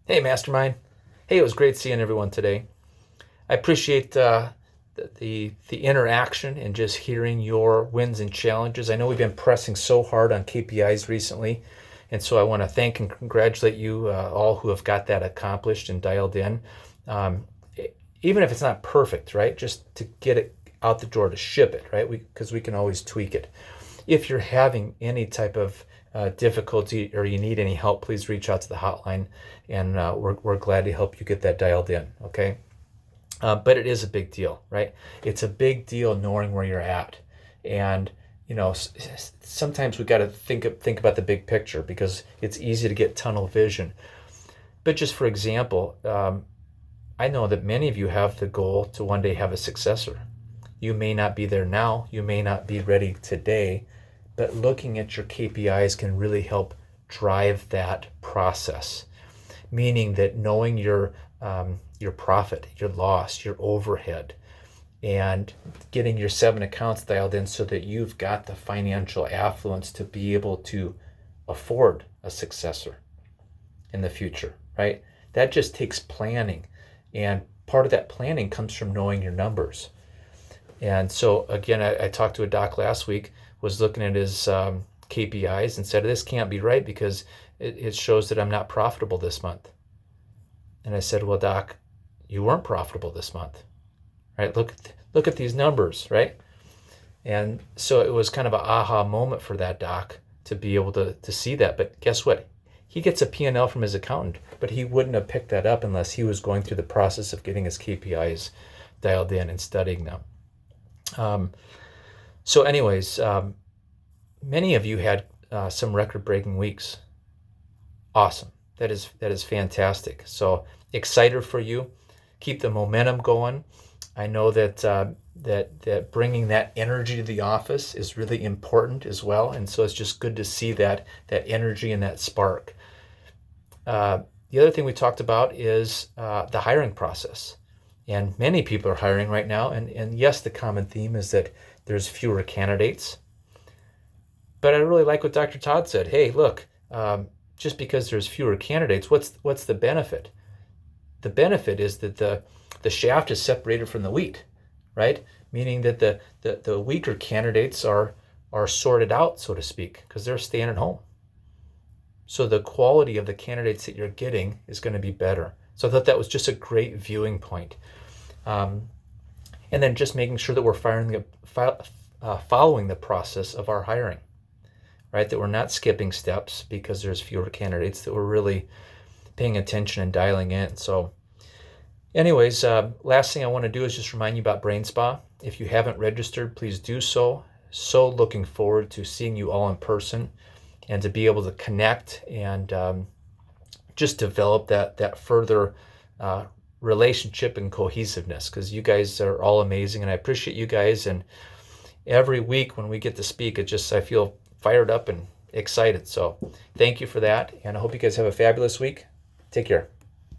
Hey, Mastermind. Hey, it was great seeing everyone today. I appreciate the interaction and just hearing your wins and challenges. I know we've been pressing so hard on KPIs recently, and so I want to thank and congratulate you all who have got that accomplished and dialed in. Um, Even if it's not perfect, right? Just to get it out the door, to ship it, right? Because we can always tweak it. If you're having any type of difficulty or you need any help, please reach out to the hotline, and we're glad to help you get that dialed in. Okay. But it is a big deal, right? It's a big deal knowing where you're at, and sometimes we got to think about the big picture because it's easy to get tunnel vision. But just for example, I know that many of you have the goal to one day have a successor. You may not be there now, you may not be ready today, but looking at your KPIs can really help drive that process. Meaning that knowing your profit, your loss, your overhead, and getting your 7 accounts dialed in so that you've got the financial affluence to be able to afford a successor in the future, right? That just takes planning. And part of that planning comes from knowing your numbers. And so, again, I talked to a doc last week, was looking at his KPIs and said, this can't be right because it shows that I'm not profitable this month. And I said, well, doc, you weren't profitable this month, right? Look at these numbers, right? And so it was kind of an aha moment for that doc to be able to see that. But guess what? He gets a P&L from his accountant, but he wouldn't have picked that up unless he was going through the process of getting his KPIs dialed in and studying them. So anyways, many of you had some record-breaking weeks. Awesome. That is fantastic. So excited for you. Keep the momentum going. I know that that bringing that energy to the office is really important as well, and so it's just good to see that energy and that spark. The other thing we talked about is the hiring process, and many people are hiring right now. And yes, the common theme is that there's fewer candidates. But I really like what Dr. Todd said. Hey, look, just because there's fewer candidates, what's the benefit? The benefit is that the shaft is separated from the wheat, right? Meaning that the weaker candidates are sorted out, so to speak, because they're staying at home. So the quality of the candidates that you're getting is going to be better. So I thought that was just a great viewing point. And then just making sure that we're following the process of our hiring, right? That we're not skipping steps because there's fewer candidates, that we're really paying attention and dialing in. So anyways, last thing I want to do is just remind you about Brain Spa. If you haven't registered, please do so. So looking forward to seeing you all in person and to be able to connect and just develop that further relationship and cohesiveness, because you guys are all amazing and I appreciate you guys. And every week when we get to speak, I feel fired up and excited. So thank you for that. And I hope you guys have a fabulous week. Take care.